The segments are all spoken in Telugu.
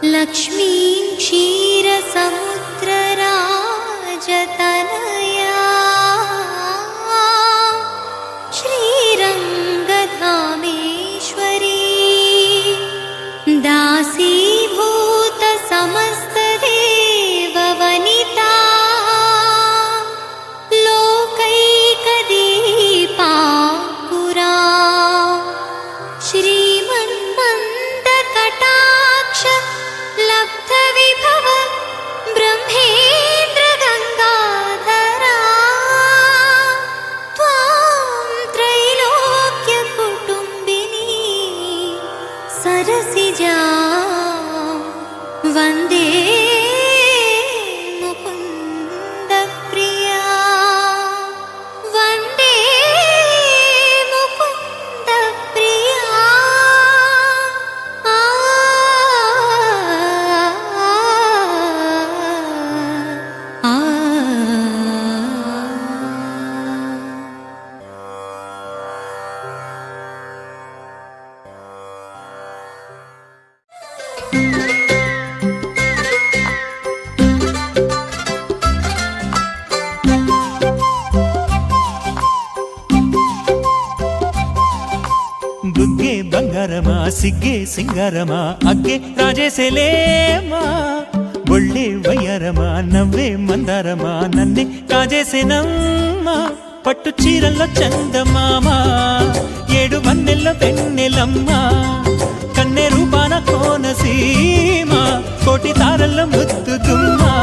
लक्ष्मीं क्षीरसमुद्रराजतनया श्रीरङ्गधामेश्वरी दासीभूत समस्तदेववनिता लोकैकदीपाङ्कुरा श्रीमन्मन्दकटाक्ष लब्धविभव ब्रह्मेन्द्र गंगाधरा त्वां त्रैलोक्यकुटुम्बिनी सरसिजा वन्दे मुकुन्दप्रिया वन्दे मुकुन्दप्रिया బుగ్గే బంగారమా సిగ్గే సింగారమా అగ్గే రాజేసేలేమా బొళ్ళే వయ్యారమా నవ్వే మందారమా నన్నే కాజేసేనమ్మా పట్టు చీరల్లో చందమామా ఏడు వన్నెల్లో వెన్నెలమ్మా కన్నె రూపాన కోనసీమ కోటి తారల్లో ముద్దుగుమ్మా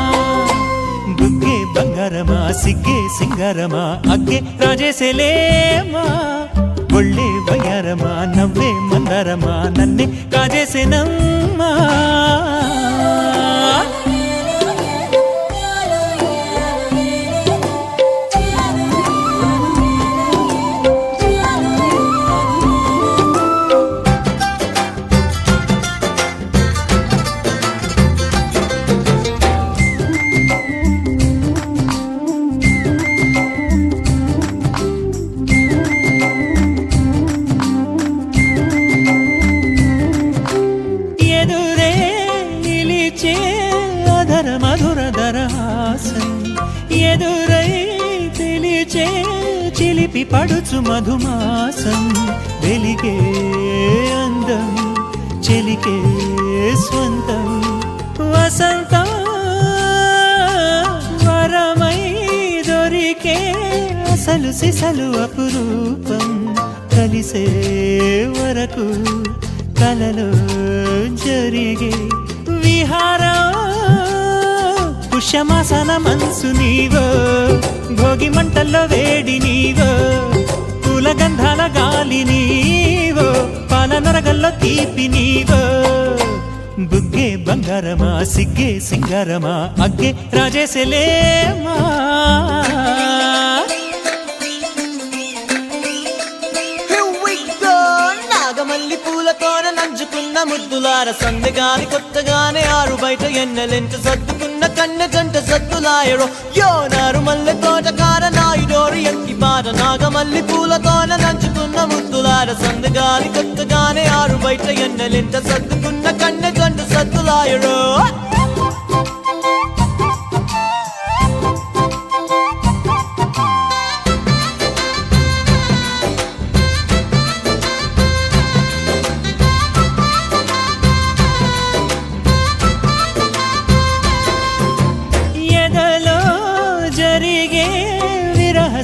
బుగ్గే బంగారమా సిగ్గే సింగారమా అగ్గే రాజేసేలేమా ఒళ్ళే వయ్యారమా నవ్వే మందారమా నన్నే కాజేసేనమ్మా ఎదురై తెలిచే చిలిపి పడుచు మధుమాసం వెలిగే అందం చెలికే స్వంతం వసంతం వరమై దొరికే అసలు సిసలు అపురూపం కలిసే వరకు కలలో జరిగే విహారం పుష్యమాసన మనసు నీవో భోగి మంటల్లో వేడి నీవో పూల గంధాల గాలి నీవో పాల నరగల్లో తీపి నీవో బుగ్గే బంగారమా సిగ్గే సింగారమా అగ్గే రాజేసేలేమా నాగమల్లి పూలతోన నంచుకున్న ముద్దులార సందెగాని కొత్తగానే ఆరు బయట ఎన్నెలెంట సర్దుకున్న కన్నె జంట సద్దులాయరో యోనారు మల్లె తోటకార నాయుడోరు ఎంకి బాట నాగమల్లి పూలతోన నంచుకున్న ముద్దులార సందెగాని కొత్తగానే ఆరు బయట ఎన్నెలెంట సర్దుకున్న కన్నె జంట సద్దులాయరో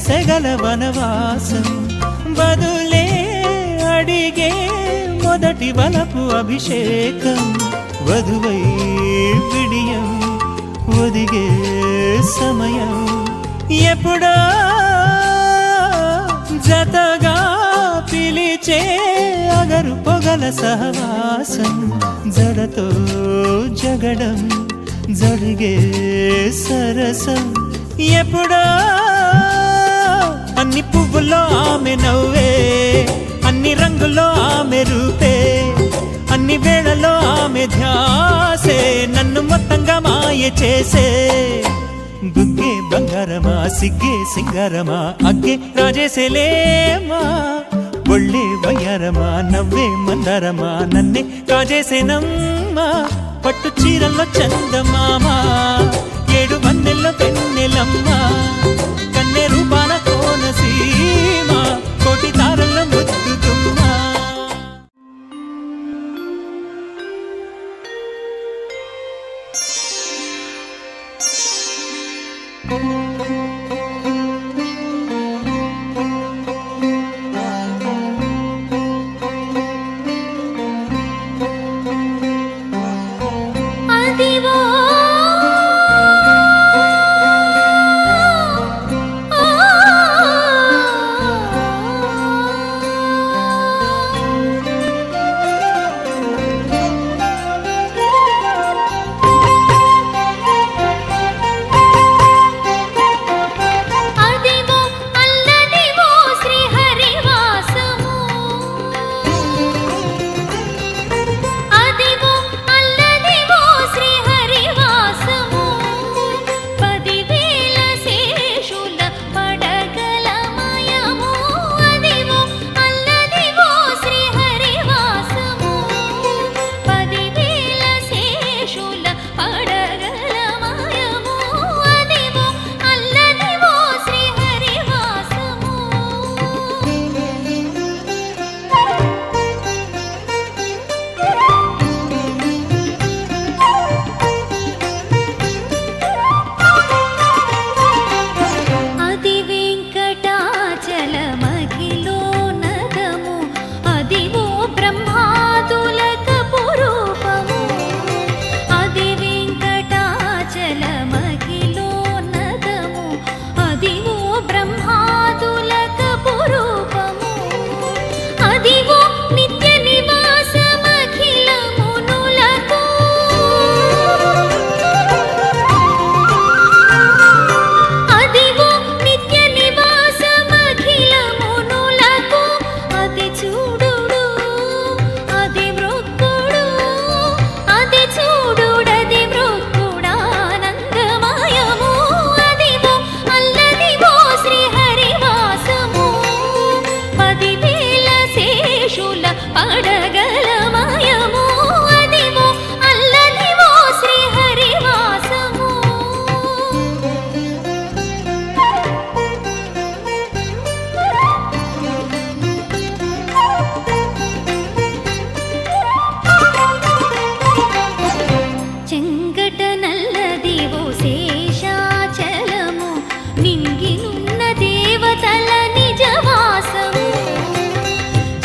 సెగల వనవాసం బదులే అడిగే మొదటి వలపు అభిషేకం వధువై విడియం ఒదిగే సమయం ఎప్పుడో జతగా పిలిచే అగరు పొగల సహవాసం జడతో జగడం జరిగే సరసం ఎప్పుడో అన్ని పువ్వుల్లో ఆమె నవ్వే అన్ని రంగుల్లో ఆమె రూపే అన్ని వేళల్లో ఆమె ధ్యాసే నన్ను మొత్తంగా మాయ చేసే బుగ్గే బంగారమా సిగ్గే సింగారమా అగ్గే రాజేసేలేమా ఒళ్ళే వయ్యారమా నవ్వే మందారమా నన్నే కాజేసేనమ్మా పట్టు చీరల్లో చందమామ, ఏడు వన్నెల్లో వెన్నెలమ్మ, కన్నె రూపాన కోనసీమ, కోటి తారల్లో ముద్దుగుమ్మ. అదివో అదివో అల్లదివో శ్రీహరివాసము, అదివో అల్లదివో శ్రీహరివాసము, 10,000 శేషుల పడగలమయము. అదివో అల్లదివో శ్రీహరివాసము, 10,000 శేషుల పడగలమయము. అదివో అల్లదివో శ్రీహరివాసము. అది వెంకటాచలమఖిలో నదము, అదివో బ్రహ్మాదులకు రూపము. అది వెంకటాచలమఖిలో నదము, అదివో బ్రహ్మాదులకు రూపము. అదివో నిత్య నివాసమఖిల మునులకు, అదివో నిత్య నివాసమఖిల మునులకు. అది చూడుడు అది మృక్కుడు, అది చూడుడది మృక్కుడానందమయము. అదివో అల్లదివో శ్రీహరివాసము, 10,000 శేషుల పడగలమయము. అదివో అల్లదివో శ్రీహరివాసము. చెంగట నల్లదివో శేషాచలము, నింగినున్న దేవతల నిజవాసము.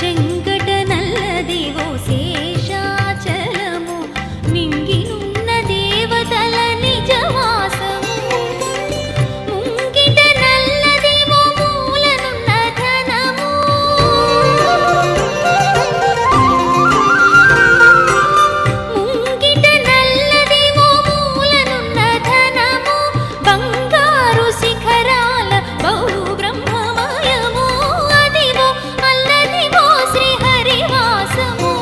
చెంగట నల్లదివో శేషాచలము, నింగినున్న దేవతల నిజవాసము. ముంగిట నల్లదివో మూలనున్న ధనము, ముంగిట నల్లదివో మూలనున్న ధనము. బంగారు శిఖరాల బహు బ్రహ్మమయము. అదివో అల్లదివో శ్రీహరివాసము.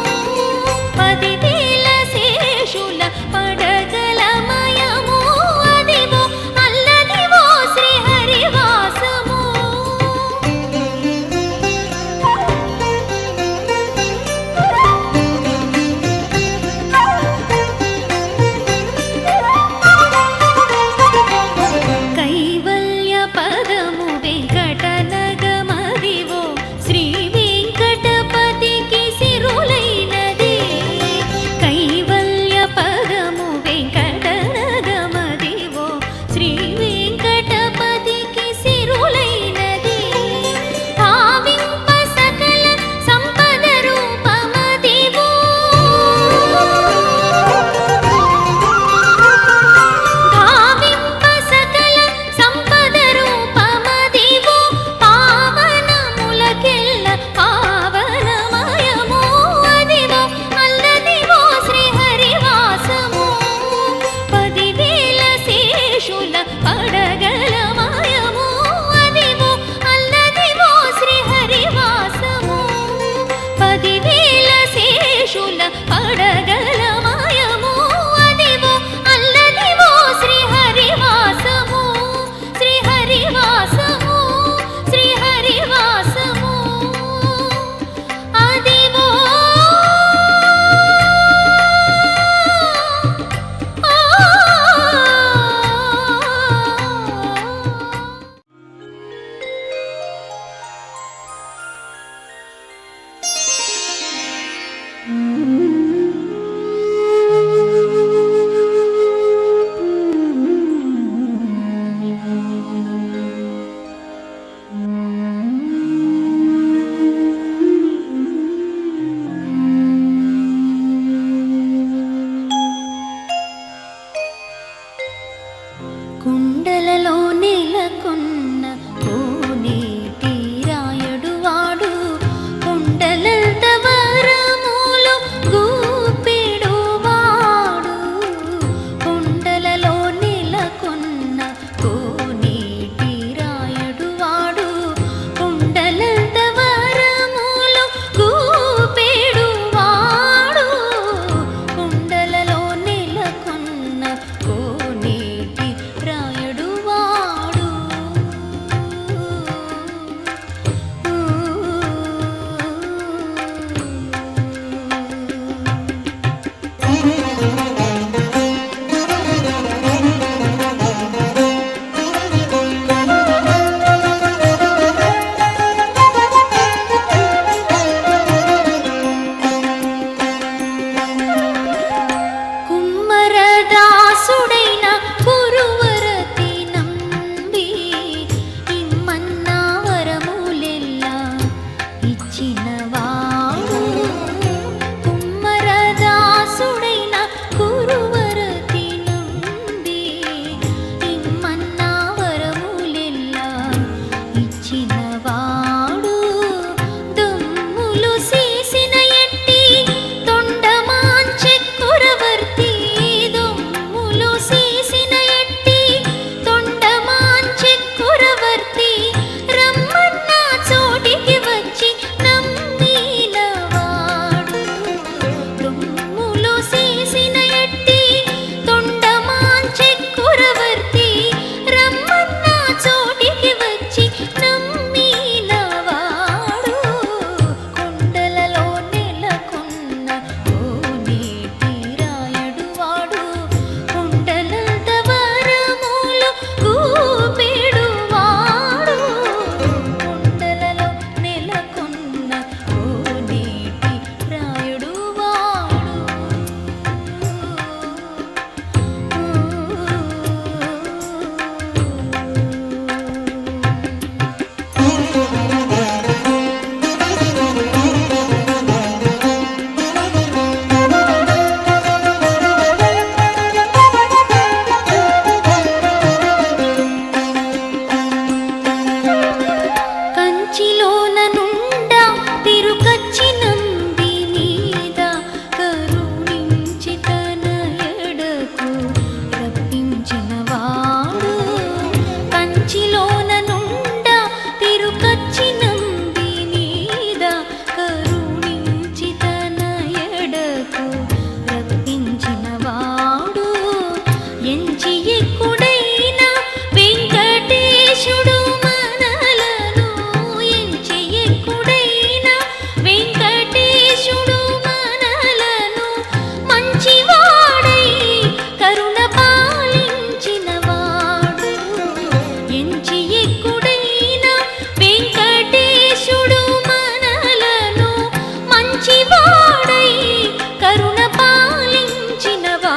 కుమ్మరదాసుడైన కురువరతి నంబి ఇమ్మన్నా వరములెల్లా ఇచ్చినవాడు. కుమ్మరదాసుడైన కురువరతి నంబి ఇమ్మన్నా వరములెల్లా ఇచ్చినవాడు. దుమ్ములు సీసిన ఎట్టి తొండమాంచె కురవర్తి దుమ్ములు సీసిన ఎట్టి తొండమాంచె కురవర్తి రమ్మన్న చోటికి వచ్చి నమ్మినవాడు. దుమ్ములు సీసిన ఎట్టి తొండమాంచె కురవర్తి రమ్మన్న చోటికి వచ్చి నమ్మినవాడు. కొండలలో నెలకొన్న కోనేటి రాయడు వాడు. కొండలంత వరములు గూపెడు వాడు. కొండలలో నెలకొన్న కోనేటి రాయడు వాడు. కంచిలోన నుండ తిరుకచ్చి నంబి మీద కరుణించి తన ఎడకు రప్పించినవాడు. కంచిలోన నుండ తిరుకచ్చి నంబి మీద కరుణించి తన ఎడకు రప్పించినవాడు. ఎంచి ఎక్కుడైన వెంకటేశుడు మనలను ఎంచి ఎక్కుడైన వెంకటేశుడు మనలను మంచివాడై కరుణ పాలించినవాడు. ఎంచి ఎక్కుడైన వెంకటేశుడు మనలను మంచివాడై కరుణ పాలించినవాడు.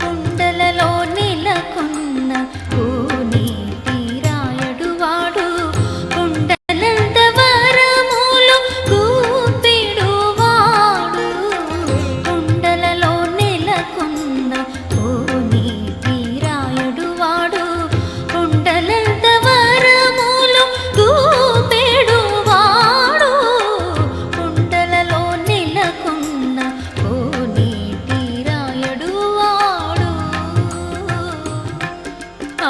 కొండలలో నెలకొన్న కోనేటి రాయడు వాడు. కొండలంత వరములు గూపెడు వాడు. కొండలలో నెలకొన్న కోనేటి రాయడు వాడు. కొండలంత వరములు గూపెడు వాడు. కొండలలో నెలకొన్న కోనేటి రాయడు వాడు. ఆ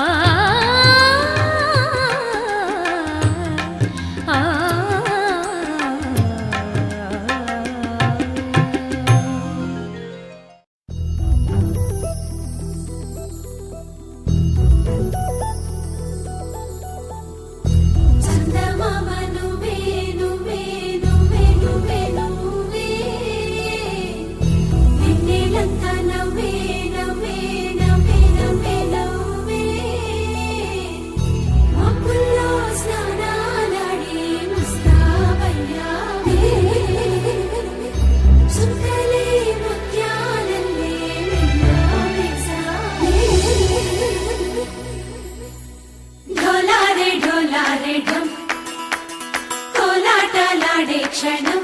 ఆ చందమామ నువ్వే నువ్వే నువ్వే నువ్వే నువ్వే వెన్నెలంతా నవ్వే నవ్వే నవ్వే నవ్వే నవ్వే మబ్బుల్లో స్నానాలాడి ముస్తాబయ్యావే సుందలే ముత్యాలల్లే వెన్నవేశావే ఢోలారే ఢోలారే ఢం కోలాటలాడే క్షణం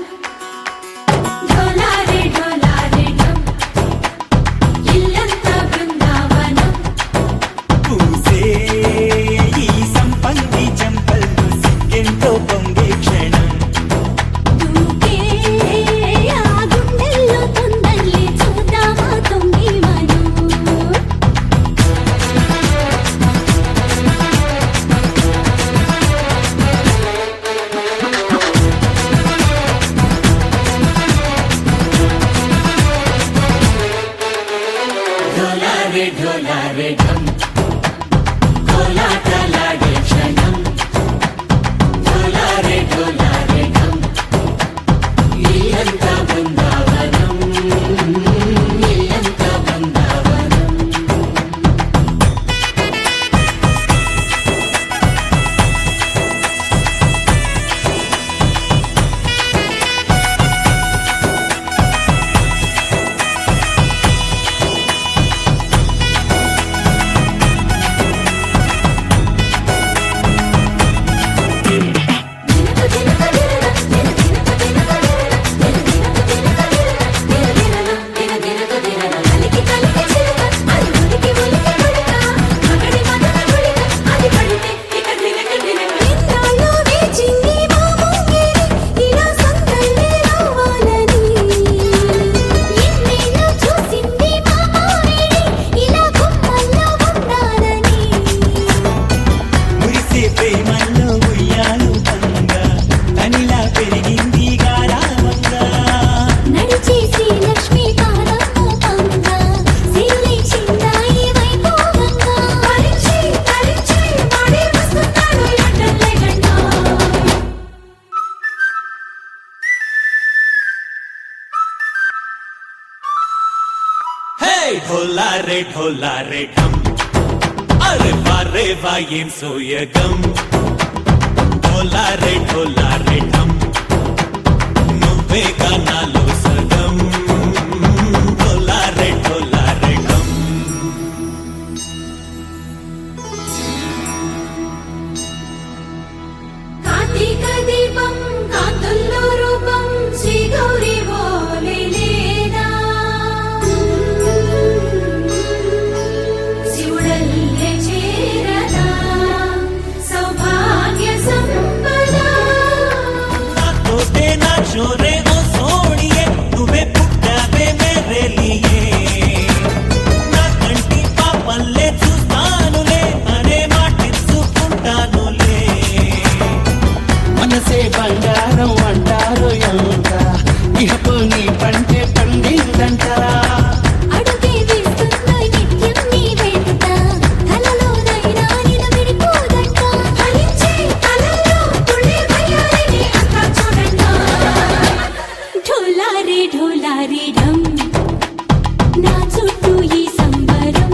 ఢోలారే ఢోలారే ఢం ఇల్లంతా బృందావనం పూసే ఈ సంపంగి చెంపల్లో సిగ్గెంతో పొంగే క్షణం. దూకే ఆ గుండెల్లో తొందల్లి చూద్దామా తొంగి మనం ఢోలారే ఢోలారే ఢం కోలాటలాడే క్షణం. ఢోలారే ఢోలారే ఢం ఇల్లంతా బృందావనం. ढोला रे ढम अरे వా ఏం సోయగం ढोला रे ढम నువ్వే గానాలో సగం ढोला रे ढम కార్తీక దీపం కాంతుల్లో రూపం శ్రీ గౌరీ ఓలే లేదా శివుడల్లే చేరదా సౌభాగ్య సంపద తోటే నా చోరే ఓ సోడియే నువ్వే పుట్టావే మేరే లియే నా కంటి పాపల్లే చూస్తానులే అనే మాటిచ్చుకుంటానులే మనసే బంగారం అంటారు ఎంత ఇహపు నీ పంటే పండిందంట అడుగే వేస్తున్న నిత్యం నీ వెంట కలలోనైనా నిలబడిపోదంట ఫలించే కలలో తుళ్ళే వయ్యారిని అంతా చూడంట ఢోలా రే ఢమ్ నా చుట్టూ ఈ సంబరం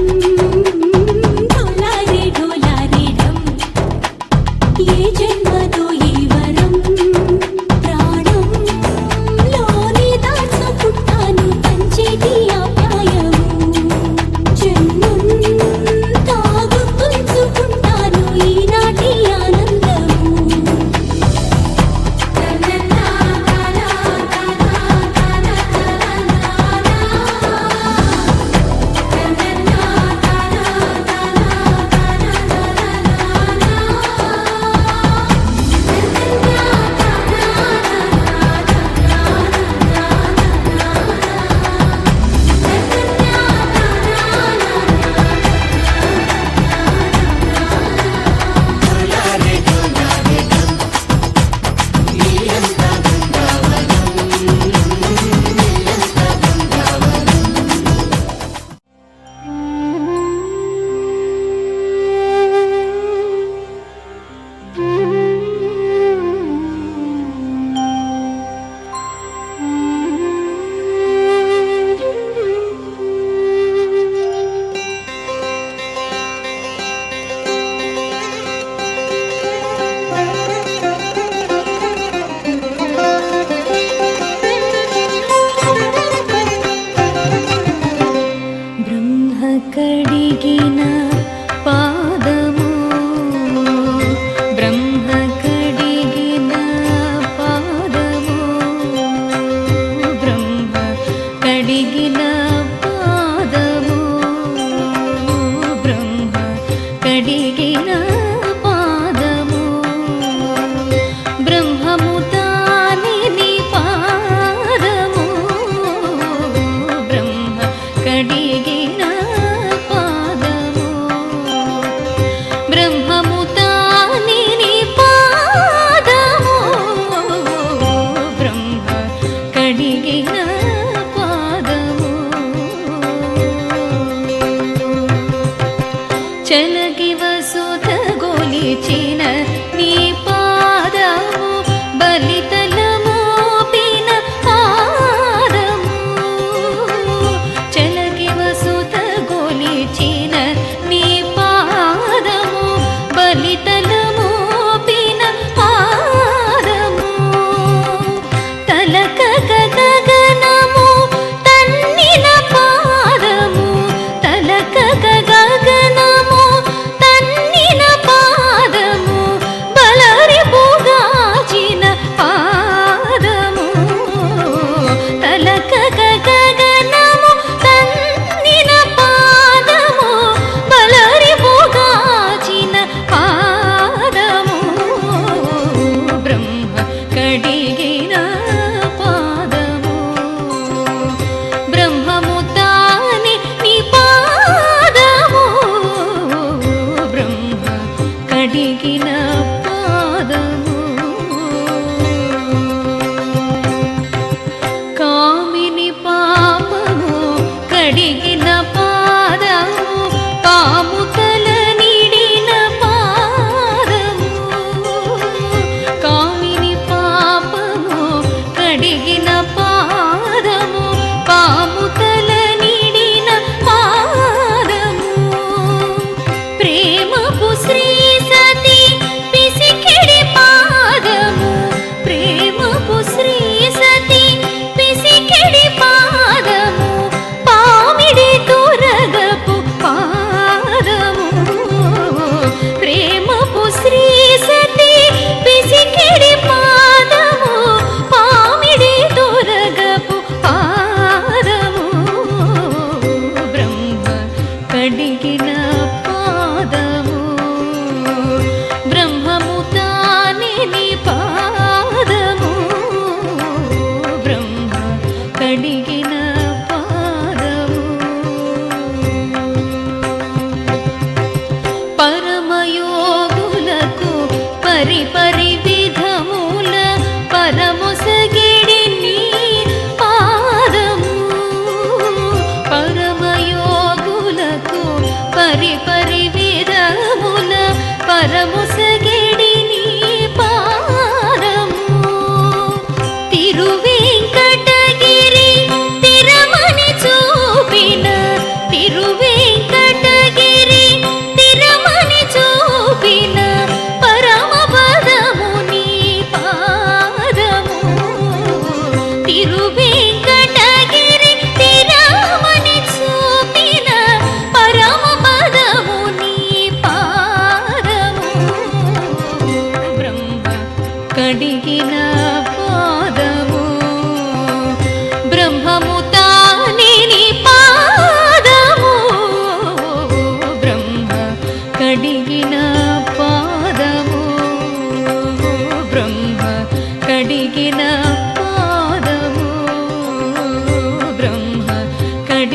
ఢోలా రే ఢమ్ ఏ జన్మదో ఈ వరం ప్రాణంలోనే దాచుకుంటాను పంచేటి ఆప్యాయము జన్మంతా గుర్తుంచుకుంటాను ఈనాటి ఆనందము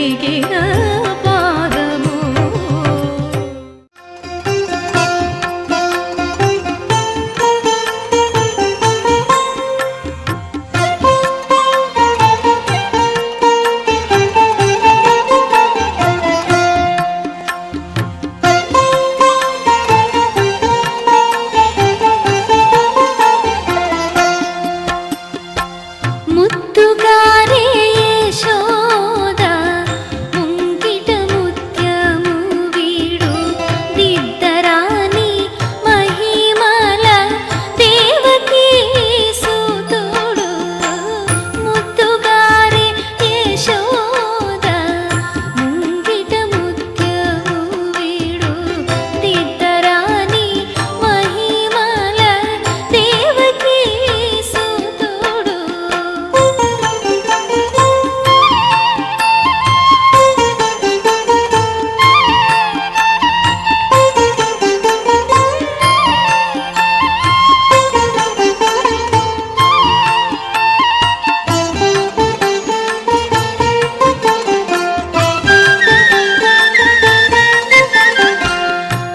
వెలిగిన పాదము ముత్తుగారే యశోద ముంగిట ముత్యము వీడు దిద్దరాని మహిమల దేవకీ సుతుడు ముత్తుగారే యశోద ముంగిట ముత్యము వీడు దిద్దరాని మహిమల దేవకీ సుతుడు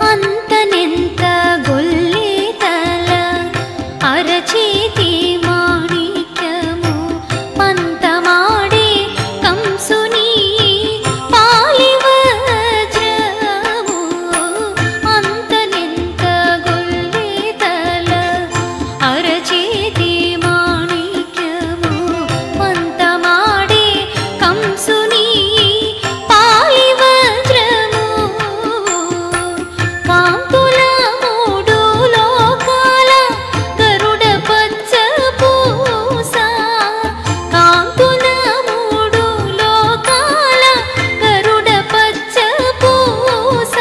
అంతనెంత గొల్లి తల అరచేతి మాణిక్యము పంతమాడే కంసుని పాలి వజ్రము అంతనెంత గొల్లి తల అరచేతి మాణిక్యము పంతమాడే కంసుని పాలి వజ్రము కాంతుల మూడు లోకాల గరుడ పచ్చ పూస కాంతుల మూడు లోకాల గరుడ పచ్చ పూస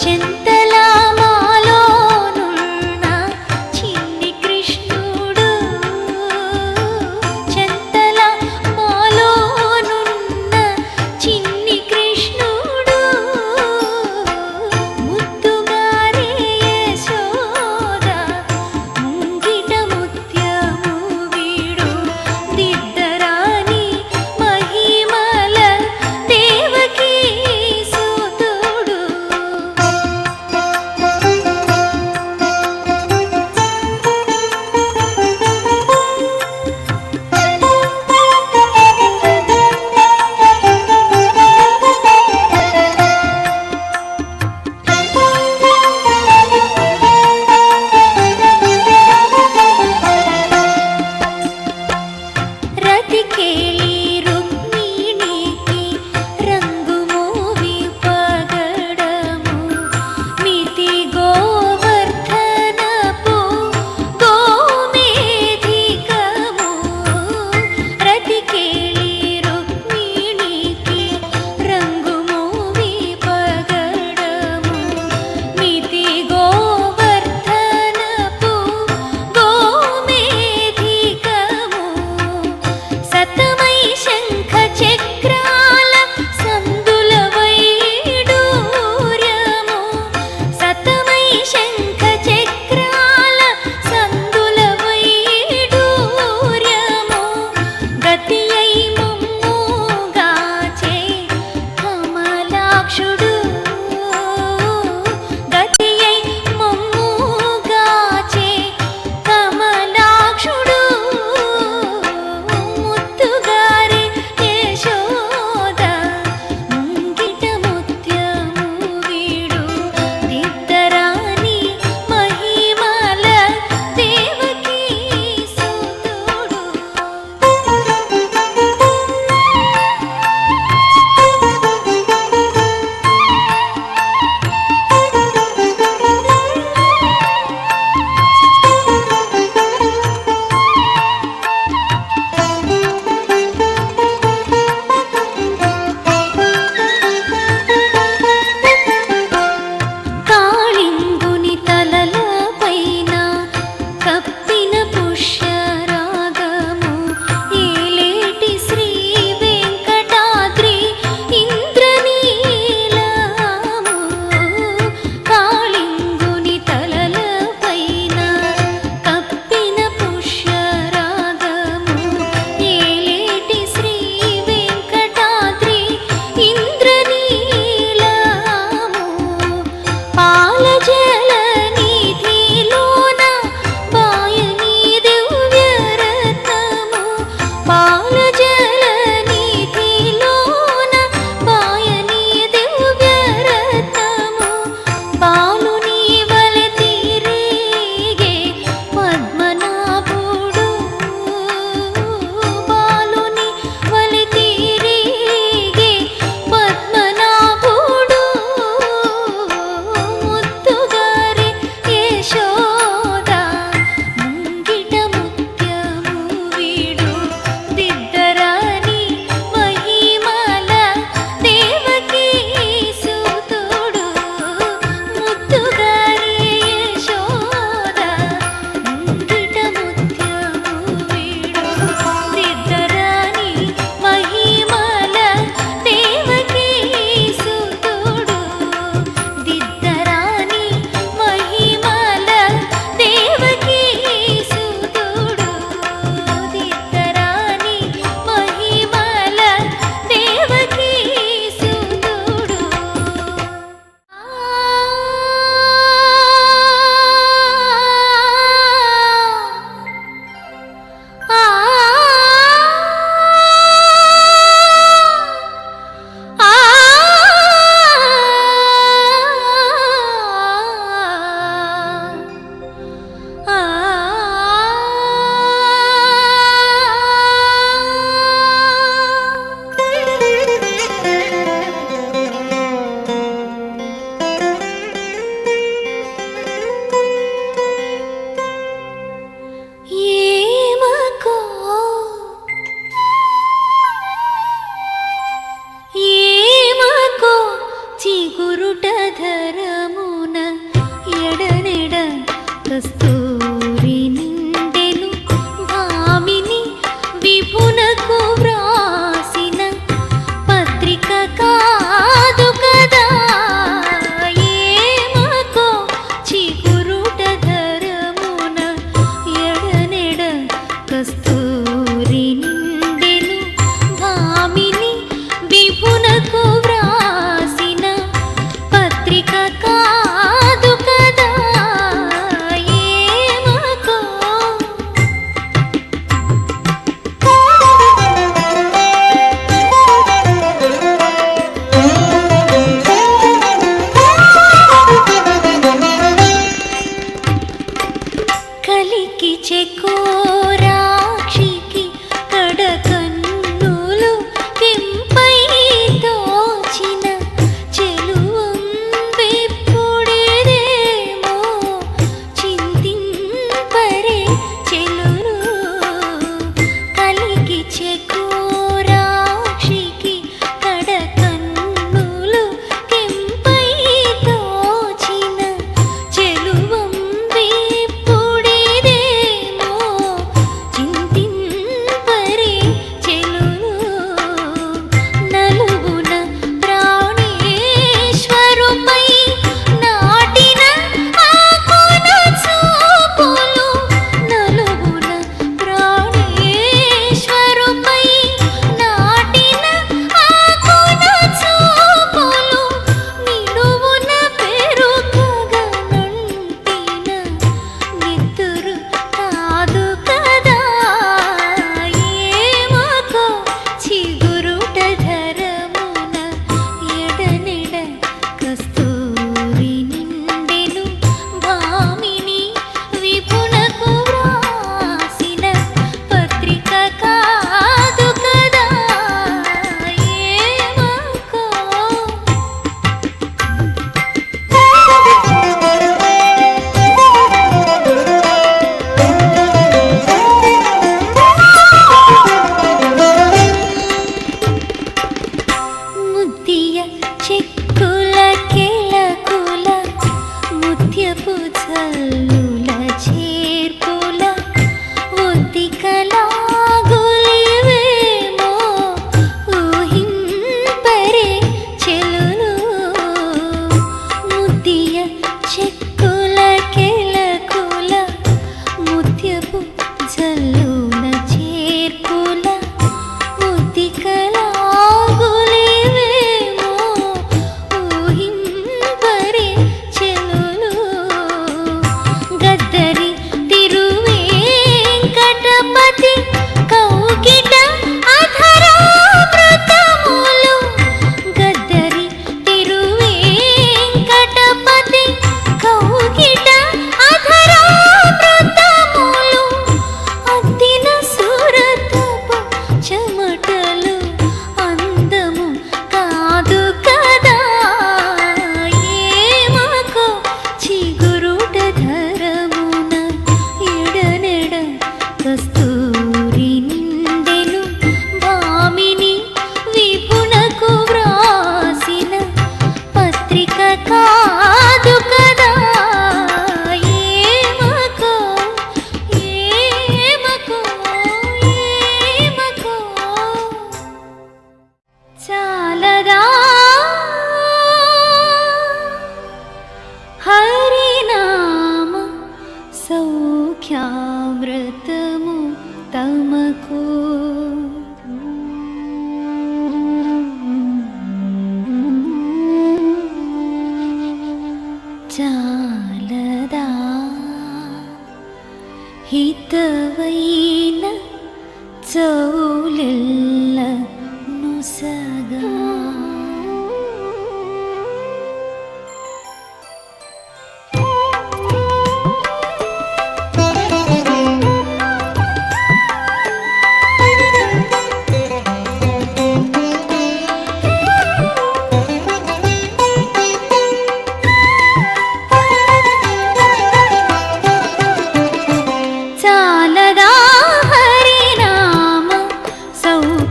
చింతల మాలోనున్న చిన్ని కృష్ణుడు చింతల మాలోనున్న చిన్ని కృష్ణుడు ముత్తుగారే యశోద ముంగిట ముత్యము వీడు దిద్దరాని మహిమల దేవకీ సుతుడు రతికేళి రుక్మిణికి రంగు మోవి పగడము మితి గోవర్ధనపు గోమేధికము రతికేళి రుక్మిణికి రంగు మోవి పగడము మితి గోవర్ధనపు గోమేధికము సతమై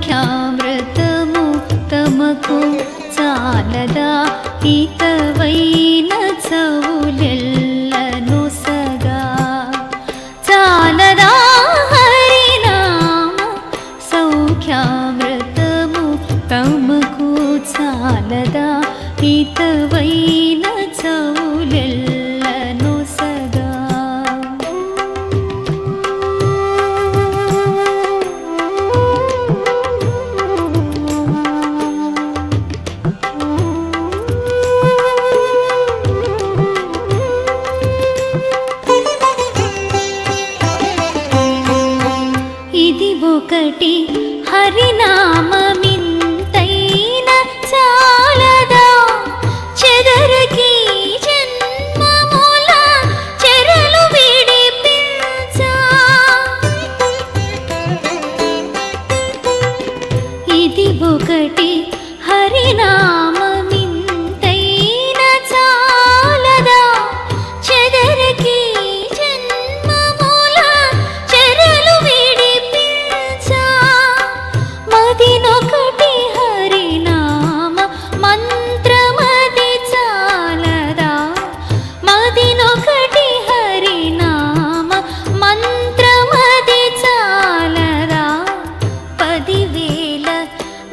సౌఖ్యామృతము తమకు చాలదా హితవైన చవులెల్లను సగా చాలదా హరినామ సౌఖ్యామృతము తమకు చాలదా హితవైన చవులెల్లను సగా ఇది ఒకటి హరినామమింతైన చాలదా చెదరకి జన్మముల చెరలు విడిపించా ఇది ఒకటి హరినామమింతైన చాలదా చెదరకి జన్మముల చెరలు విడిపించా మదినొకటి హరినామ మంత్రమది చాలదా మదినొకటి హరినామ మంత్రమది చాలదా 10,000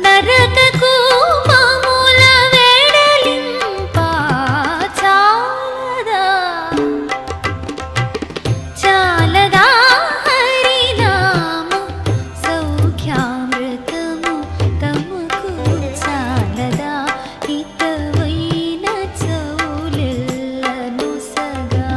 నరకకు మామూల వేడలింప చాలదా చాలదా హరినామ సౌఖ్యామృతము తమకు చాలదా హితవైన చవులెల్లను సగా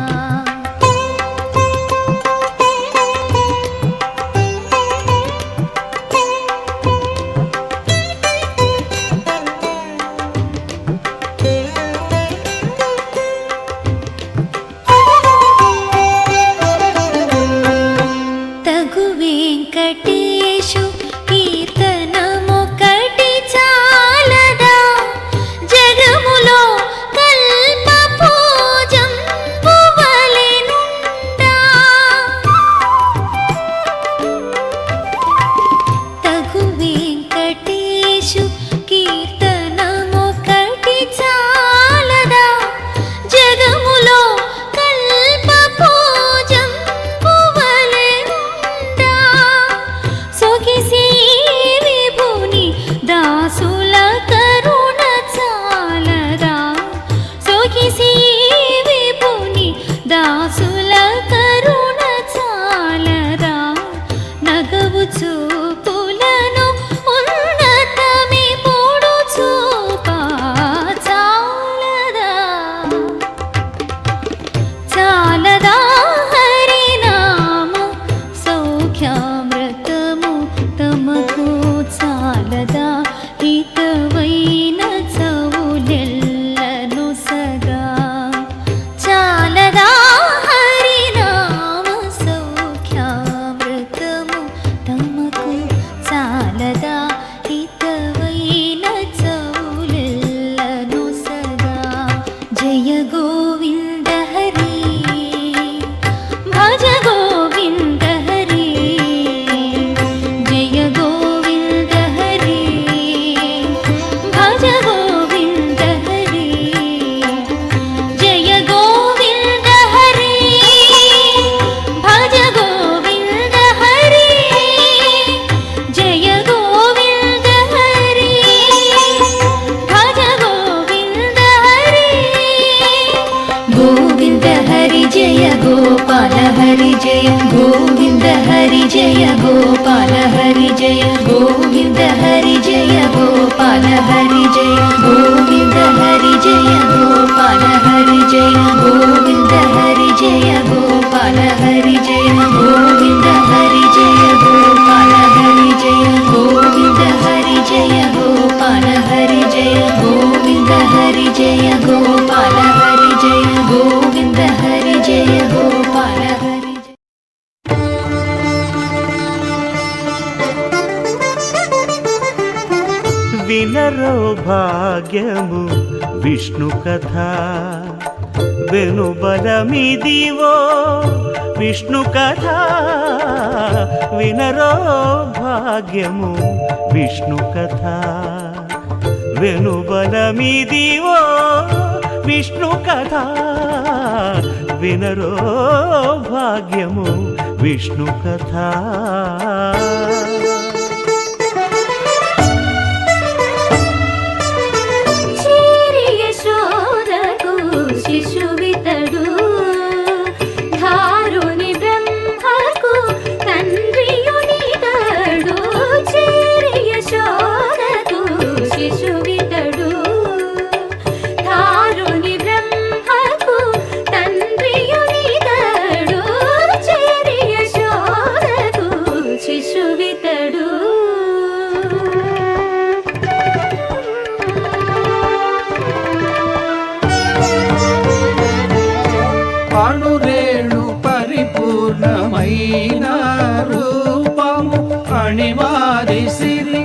తగు వెంకటేశు కీర్తనమొకటి చాలదా జగములో కల్ప పూజంబు వలెనుండా తగు వెంకటేశు కీర్తనమొకటి చాలదా జగములో కల్ప పూజంబు వలెనుండా సొగిసి విభుని దాసుల కరుణ చాలదా సొగిసి విభుని దాసుల కరుణ చాలదా నగవు చూపులను ఉన్నతమి పొడు చూపా చాలదా చాలదా హరినామ సౌఖ్యామృతము తమకు చాలదా హితవైన చవులెల్లను సగా చాలదా హరినామ సౌఖ్యామృతము తమకు చాలదా హితవైన చవులెల్లను సగా జయ గోవింద హరి భజ గోవింద హరి జయ గోవింద హరి భజ గోవింద హరి జయ గోవింద హరి భజ గోవింద హరి జయ గోవింద హరి భజ గోవింద హరి గోవింద హరి జయ గోపాల హరి జయ గోవింద హరి జయ గోపాల హరి జయ గోవింద హరి జయ గోపాల హరి జయ గోవింద హరి జయ గోపాల హరి జయ గోవింద హరి జయ గోపాల హరి జయ గోవింద హరి జయ గోపాల హరి జయ గోవింద హరి జయ గోపాల హరి జయ గోవింద హరి జయ గోపాల హరి జయ గోవింద హరి జయ గోపాల హరి వినరో భాగ్యము విష్ణు కథ వెనుబలమిదివో విష్ణు కథ వినరో భాగ్యము విష్ణు కథ వెనుబలమిదివో విష్ణు కథ వినరో భాగ్యము విష్ణు కథ శిశువితడు ధారుని బ్రహ్మకు తండ్రియునితడు చేరి యశోదకు శిశువితడు ధారుని బ్రహ్మకు తండ్రియునితడు చేరి యశోదకు శిశువితడు అణురేణు పరిపూర్ణమైన రూపము అణిమాది సిరి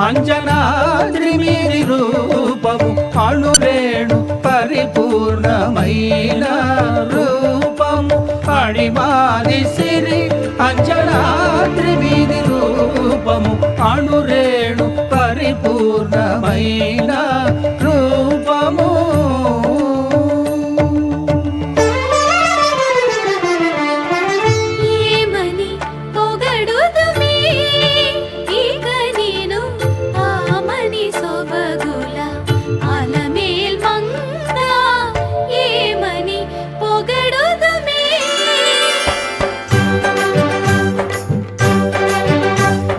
అంజనాద్రి మీరి రూపము అణురేణు పరిపూర్ణమైన రూపము అణిమాది సిరి అంజనాద్రి మీరి రూపము అణురేణు పరిపూర్ణమైన రూపము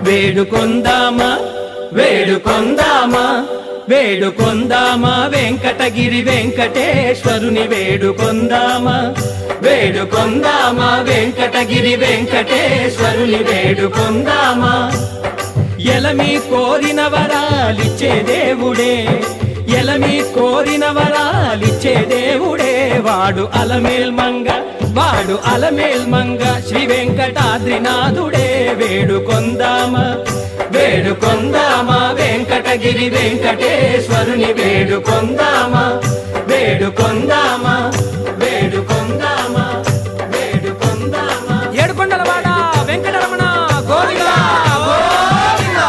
వేడుకొందామా వేడుకొందామా వేడుకొందామా వెంకటగిరి వెంకటేశ్వరుని వేడుకొందామా వేడుకొందామా వెంకటగిరి వెంకటేశ్వరుని వేడుకొందామా ఎలమి కోరిన వరాలిచ్చే దేవుడే ఎలమి కోరిన వరాలిచ్చే దేవుడే వాడు అలమేల్మంగ శ్రీ వెంకటాద్రినాథుడే వేడుకొందామా వేడుకొందామా వెంకటగిరి వెంకటేశ్వరుని వేడుకొందామా వేడుకొందామా వేడుకొందామా వేడుకొందామా ఏడుకొండలవాడ వెంకటరమణ గోవిందా గోవిందా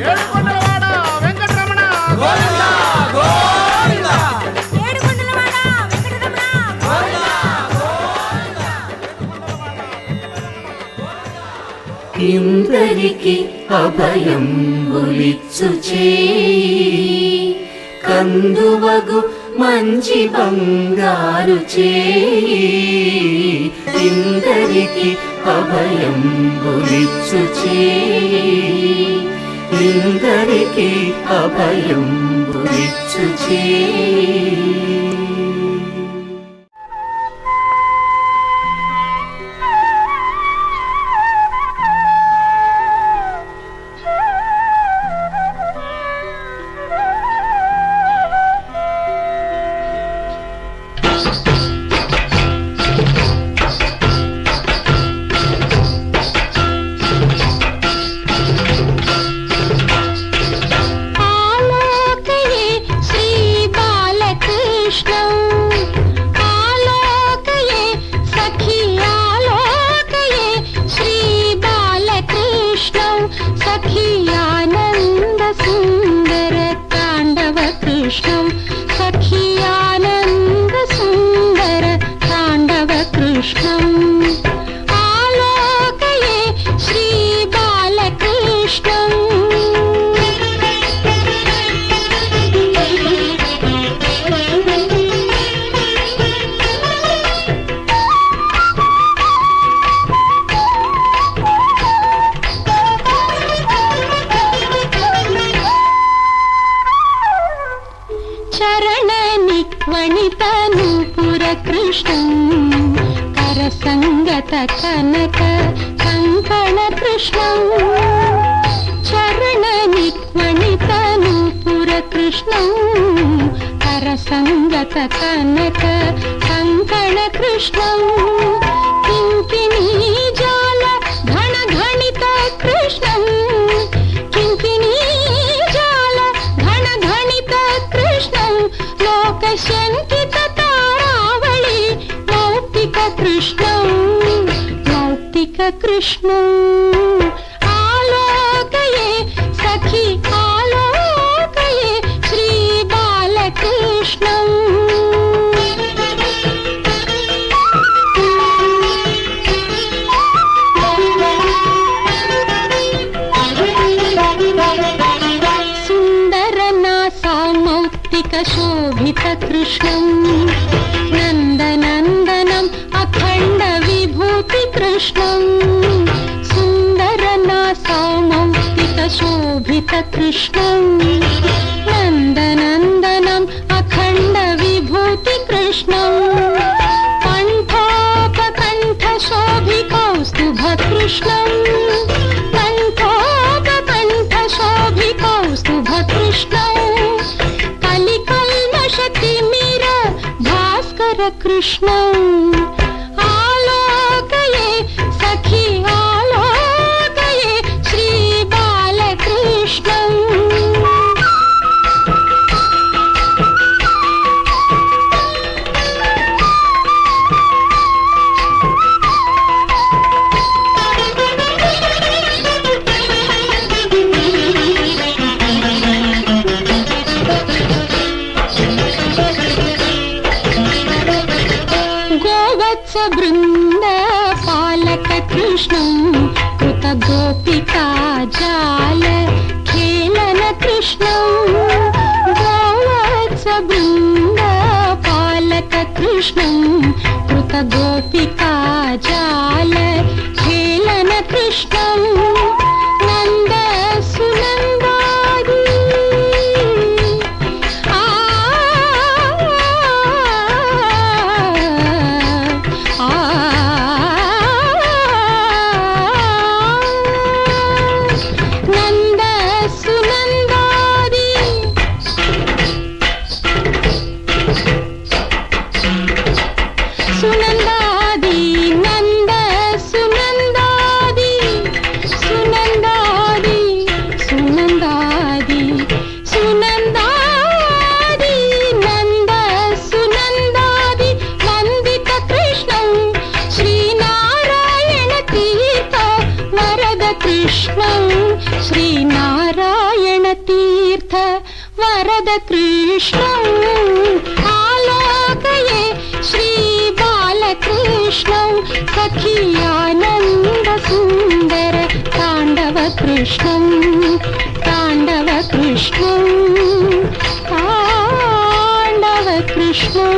ఏడుకొండలవాడ వెంకటరమణ గోవిందా గోవిందా ఏడుకొండలవాడ వెంకటరమణ గోవిందా గోవిందా ఇందరికి అభయం ఉలిచ్చు చేయి కందువగు మంచి బంగారు చేయి ఇందరికి అభయం ఉలిచ్చు చేయి ఇందరికి అభయం ఉలిచ్చు చేయి కనక కంకణ కృష్ణం చరణ నిక్మణితను పుర కృష్ణం కరసంగత కనక కంకణ కృష్ణం కింకిణీ జాల ఘన ఘణిత కృష్ణం కింకిణీ జాల ఘన ఘణిత కృష్ణం లోక శంకిత తారామ कृष्णं आलोकये सखी आलोकये श्रीबालकृष्णम् शोभितकृष्णं नन्दनन्दनम् अखण्डविभूतिकृष्णं सुन्दरनासामौक्तिकशोभितकृष्णं नन्दनन्दनम् अखण्डविभूतिकृष्णं कण्ठोपकण्ठशोभिकौस्तुभकृष्णं कण्ठोपकण्ठशोभिकौस्तुभकृष्णं कलिकल्मषतिमिर भास्कर कृष्णम् आलोकये सखी आलोकये श्रीबालकृष्णम् वृंद पालक कृष्णं कृत गोपिका जाल खेलन कृष्णं गोवत्स वृंद पालक कृष्णं कृत गोपिका जाल खेलन कृष्णं नंद सुनंदादि श्रीनारायण तीर्थ वरद कृष्णं आलोकये श्रीबालकृष्णं सखी आनन्द सुन्दर ताण्डव कृष्णं ताण्डव कृष्णं ताण्डव कृष्णं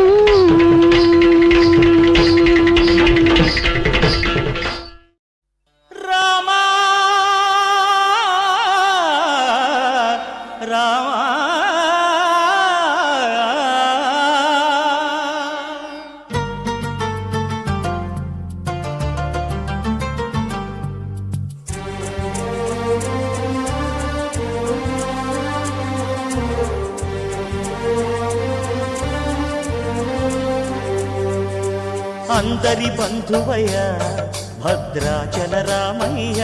అందరి బంధువయ్య భద్రాచల రామయ్య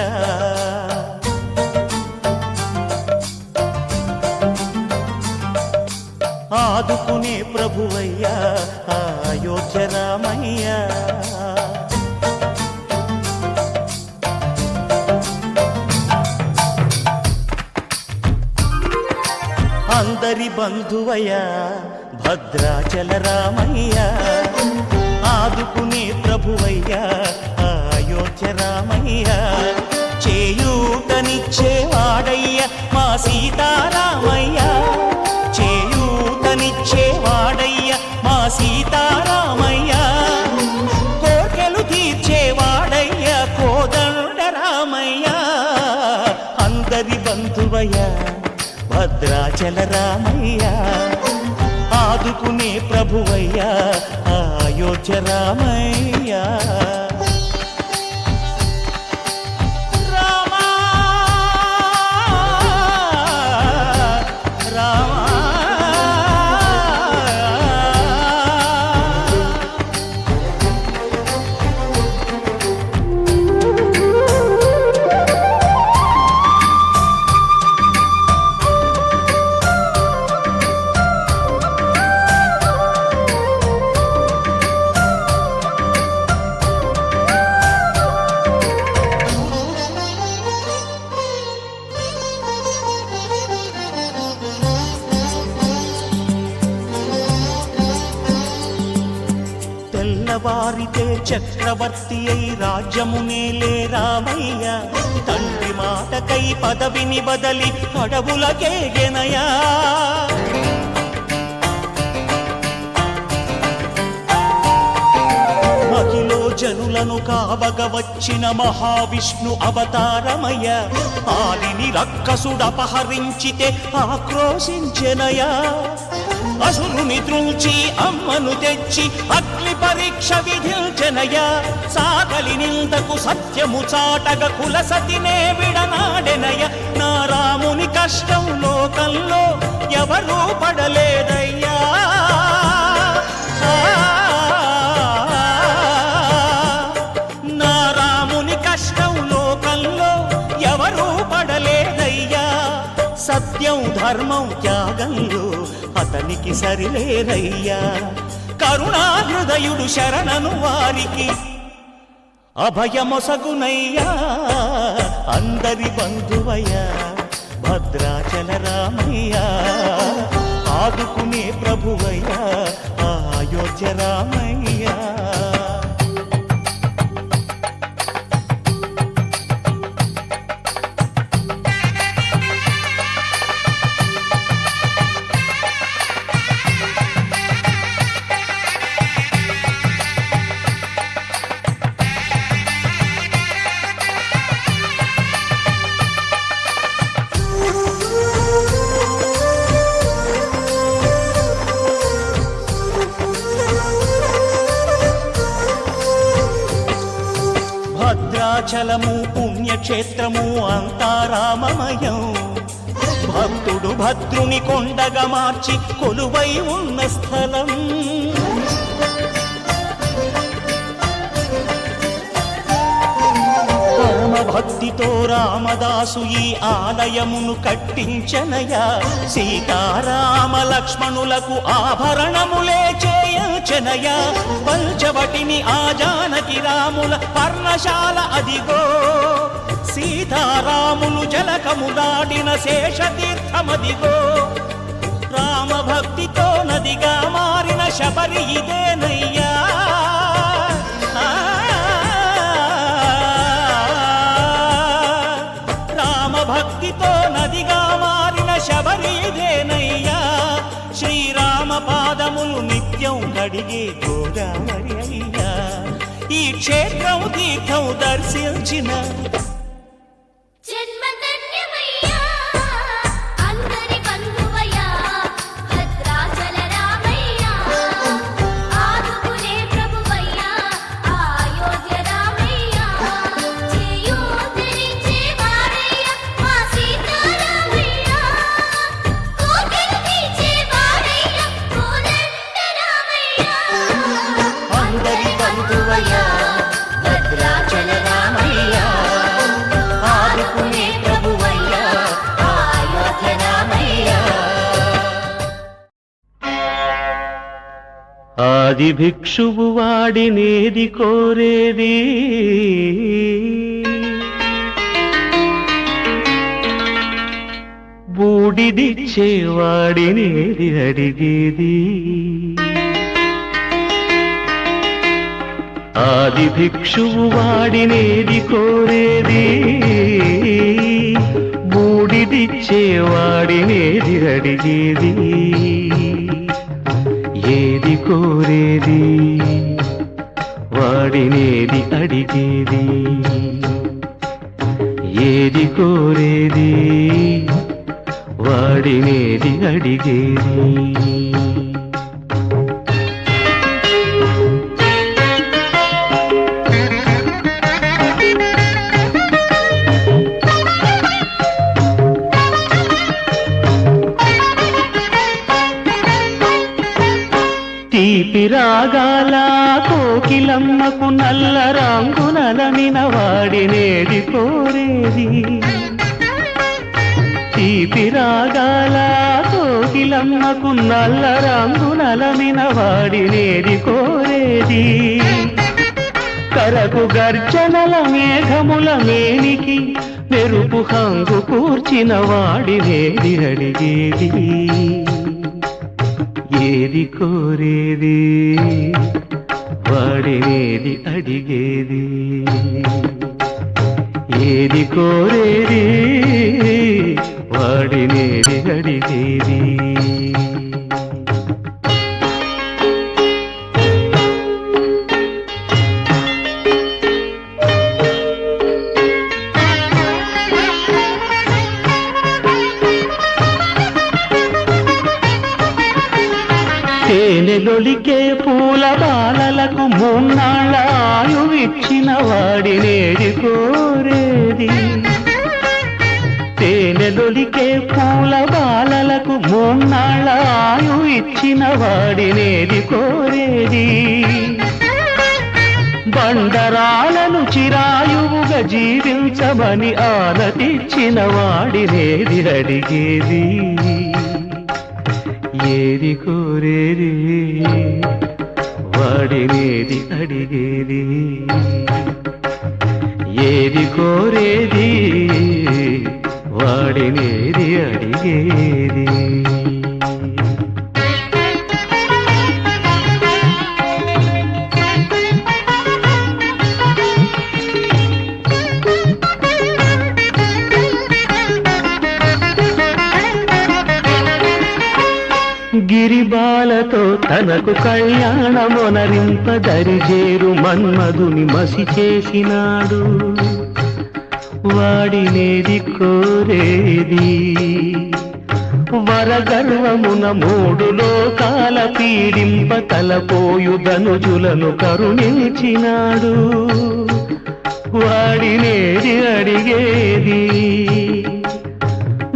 ఆదుకునే ప్రభువయ్య అయోధ్య రామయ్య అందరి బంధువయ్య భద్రాచల రామయ్య ఆదుకునే ప్రభువయ్యా అయోధ్య రామయ్య చేయూతనిచ్చేవాడయ్య మా సీతారామయ్య చేయూతనిచ్చేవాడయ్య మా సీతారామయ్య కోర్కెలు తీర్చేవాడయ్య కోదండ రామయ్య అందరి బంధువయ్య భద్రాచల రామయ్య ఆదుకునే ప్రభువయ్యా అయోధ్య రామయ్య తెల్లవారితే చక్రవర్తి అయి రాజ్యమునేలే రామయ్య తండ్రి మాటకై పదవిని బదలి అడవులకేగెనయా మహిలో జనులను కావగ వచ్చిన మహావిష్ణు అవతారమయ ఆలిని రక్కసుడపహరించితే ఆక్రోశించెనయా అసురుని త్రుంచి అమ్మను తెచ్చి అగ్ని పరీక్ష విధించెనయ సాగలి నిందకు సత్యము చాటగ కులసతినే విడనాడెనయ నా రాముని కష్టం లోకంలో ఎవరూ పడలేదయ్యా నా రాముని కష్టం లోకంలో ఎవరూ పడలేదయ్యా సత్యం ధర్మం త్యాగంలో అతనికి సరిలేరయ్యా కరుణాహృదయుడు శరణను వారికి అభయమొసగునయ్యా అందరి బంధువయ్యా భద్రాచల రామయ్య ఆదుకునే ప్రభువయ్యా అయోధ్య రామయ్య భద్రాచలము పుణ్యక్షేత్రము అంతా రామమయం భక్తుడు భద్రుని కొండగా మార్చి కొలువై ఉన్న స్థలం పరమ భక్తితో రామదాసు ఈ ఆలయమును కట్టించనయా సీతారామ లక్ష్మణులకు ఆభరణములే చేయించనయా పంచవటిని ఆ జానకి రాముల పర్ణశాల అదిగో సీతారాములు జలకములాడిన శేషతీర్థమదిగో రామ భక్తితో నదిగా మారిన శబరి ఇదేనయ్యా రామ భక్తితో నదిగా మారిన శబరి ఇదేనయ్యా శ్రీరామ పాదములు నిత్యం కడిగే గోదావరి అయ్యా ఈ క్షేత్రం తీర్థం దర్శించిన ఆది భిక్షువు వాడినేది కోరేది బూడిదిచ్చేవాడినేది అడిగేది ఆది భిక్షువు వాడినేది కోరేది బూడిదిచ్చేవాడినేది అడిగేది ఏది కోరేది వాడినేది అడిగేది ఏది కోరేది వాడినేది అడిగేది తీపి రాగాల కోకిలమ్మకు నల్ల రంగునలమిన వాడినేది కోరేది తీపి రాగాల కోకిలమ్మకు నల్ల రంగునలమిన వాడినేది కోరేది కరకు గర్జనల మేఘముల మేనికి మెరుపు హంగు కూర్చిన వాడినేది అడిగేది ఏది కోరేది వాడినేది అడిగేది ఏది కోరేది వాడినేది అడిగేది తేనెలొలికే పూల బాలలకు మూన్నాళ్ళ ఆయువిచ్చిన వాడినేది కోరేది తేనెలొలికే పూల బాలలకు మూన్నాళ్ళ ఆయువిచ్చిన వాడినేది కోరేది బండరాలను చిరాయువుగా జీవించమని ఆనతిచ్చిన వాడినేది అడిగేది ఏది కోరేది వాడినేది అడిగేది ఏది కోరేది వాడినేది అడిగేది గిరిబాలతో తనకు కళ్యాణమొనరింపదరిజేరు మన్మధుని మసి చేసినాడు వాడినేది కోరేది వరగర్వమున మూడు లోకాల పీడింప తలపోయు ధనుజులను కరుణించినాడు వాడినేది అడిగేది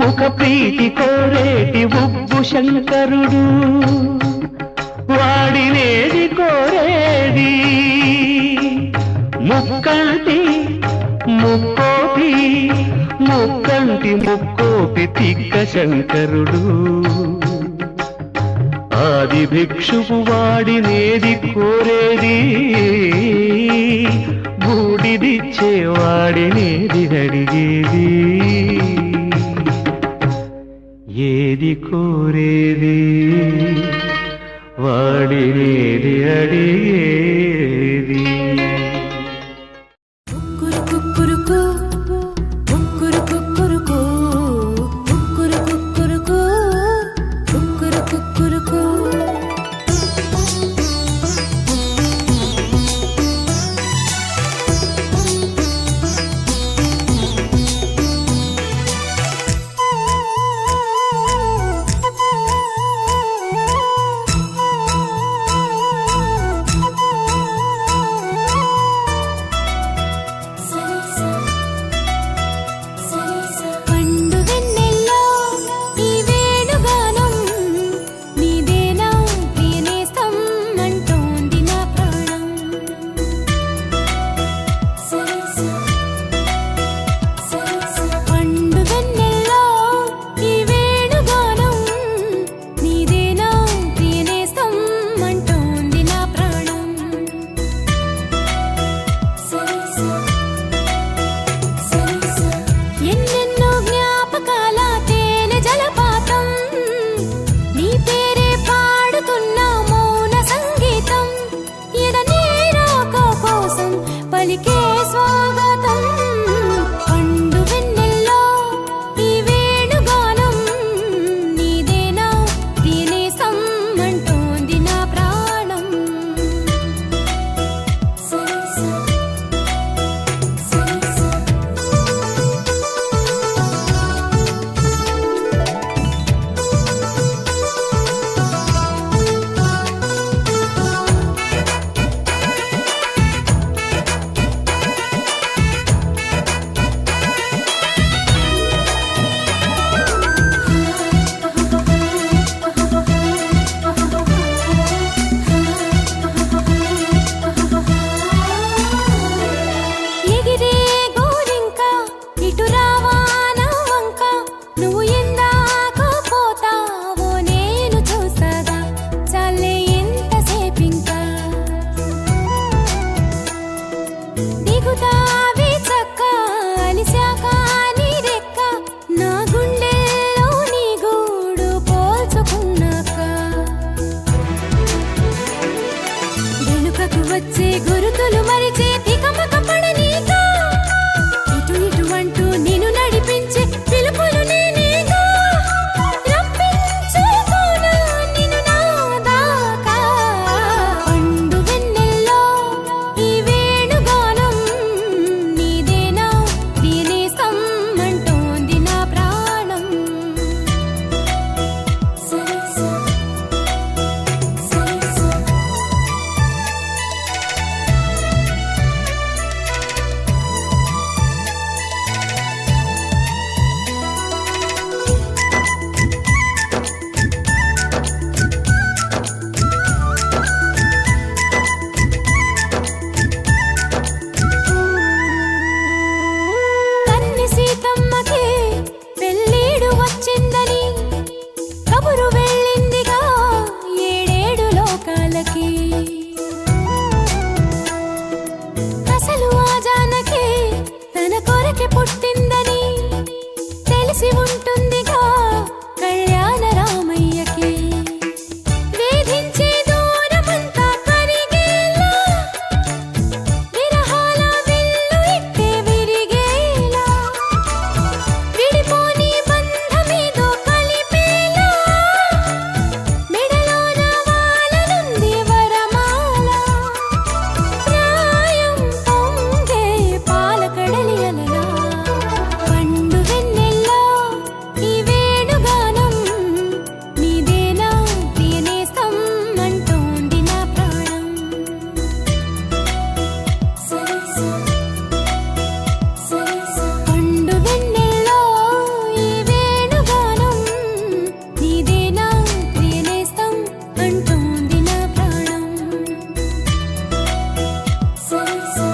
ముఖ ప్రీతి కోరేటి ఉబ్బు శంకరుడు వాడినేది కోరేది ముక్కంటి ముక్కోపి ముక్కంటి ముక్కోపి తిక్క శంకరుడు ఆది భిక్షువు వాడినేది కోరేది బూడిదిచ్చే వాడినేది అడిగేది ఏది కోరేది వాడినేది అడిగేది కుక్కురుకు కుక్కురుకు కుక్కురుకు కుక్కురుకు వచ్చే గురుతులు మరిచే తికమక పడనీగా ఇటు ఇటు అంటూ నిన్ను నడిపించే పిలుపులు నేనేగా రప్పించుకోనా నిన్ను నా దాకా పండు వెన్నెల్లో ఈ వేణుగానం నీదేనా దీని సమ్మంటోంది నా ప్రాణం సరిసా సరిసా కన్ని సీతమ్మకి పెళ్ళీడు వచ్చిందని కబురు వెళ్ళిందిగా ఏడేడు లోకాలకి అసలు ఆ జానకి తన కొరకే పుట్టిందని తెలిసి ఉంటుందిగా కళ్యాణ రామయ్యకి వేధించే దూరమంతా కరిగేలా విరహాల విల్లు ఇట్టే విరిగేలా విడిపోని బంధమేదో కలిపేలా మెడలోన వాలనుంది వరమాల ప్రాయం పొంగే పాలకడలి అలలా పండు వెన్నెల్లో ఈ వేణుగానం నీదేనా ప్రియనేస్తం అంటోంది నా ప్రాణం సరిసా సరిసా పండు వెన్నెల్లో ఈ వేణుగానం నీదేనా ప్రియనేస్తం అంటోంది నా ప్రాణం సరిసా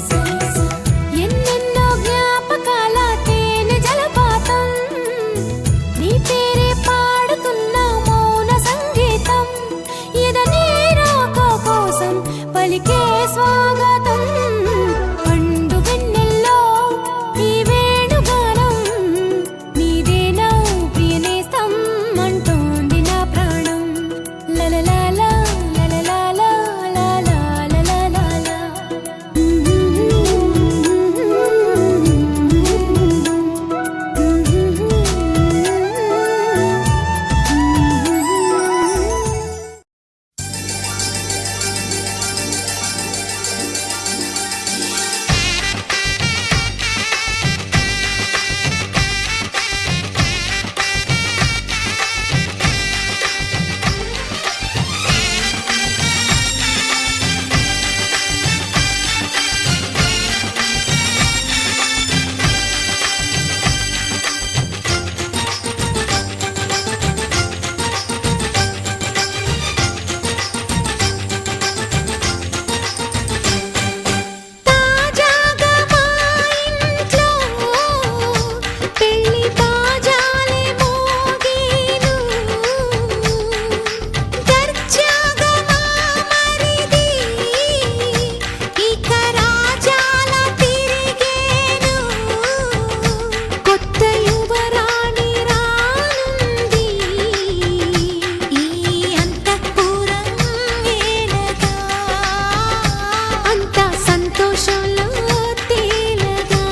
సరిసా ఎన్నెన్నో జ్ఞాపకాల తేనె జలపాతం నీ పేరే పాడుతున్న మౌన సంగీతం ఎదనే రాక కోసం పలికే స్వాగతం పండు వెన్నెల్లో ఈ వేణుగానం నీదేనా ప్రియనేస్తం అంటోంది నా ప్రాణం లలలాలా లలలాలా లాలాలాలాలా తాజాగా మా ఇంట్లో పెళ్లి బాజాలే మోగేను దర్జాగా మా మరిది ఇక రాజాల తిరిగేను కొత్త యువరాణి రానుంది ఈ అంతఃపురం వేళగా అంతా సంతోషంలో తేలగా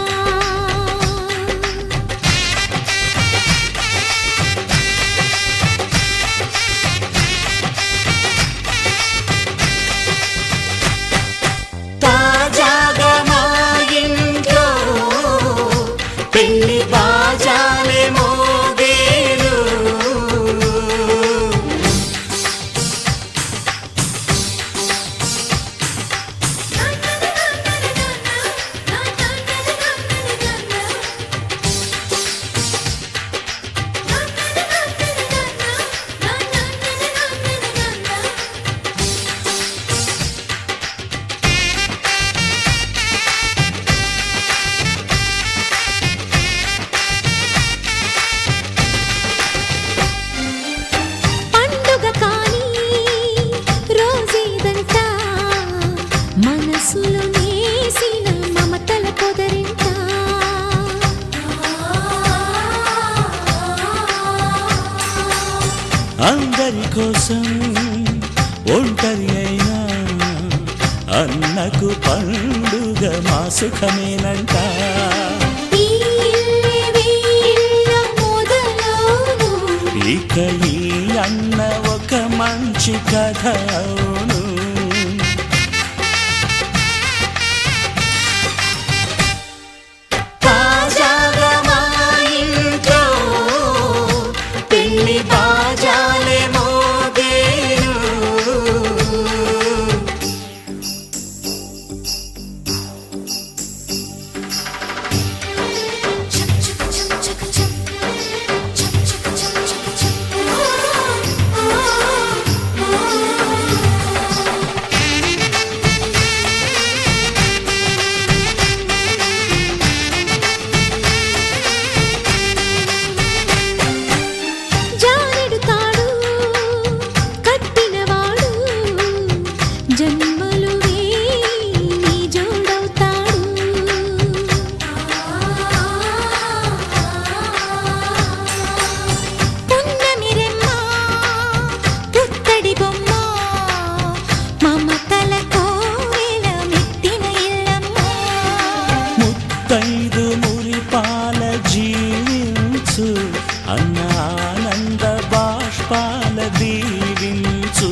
తాజాగా మా ఇంట్లో పెళ్లి బాజాలే మోగేను పండుగ కానీ రోజేదంట మనసులో నేసిన మమతల పొదరింట అందరి కోసం ఒంటరి అయినా అన్నకు పండుగ మా సుఖమేనంట ఈ ఇల్లే వీళ్ళ మొదలవును. ఇక ఈ అన్న ఒక మంచి కథ అవును తాజాగా మా ఇంట్లో పెళ్లి బాజాలే మోగేను జానెడు తాడు కట్టినవాడు జన్మలు వేయి జోడవుతాడు. పున్నమి రెమ్మ పుత్తడి బొమ్మ మమతల కోవెల మెట్టిన ఇల్లమ్మ. ముత్తైదు మురిపాల జీవించు అన్న ఆనంద బాష్పాల దీవించు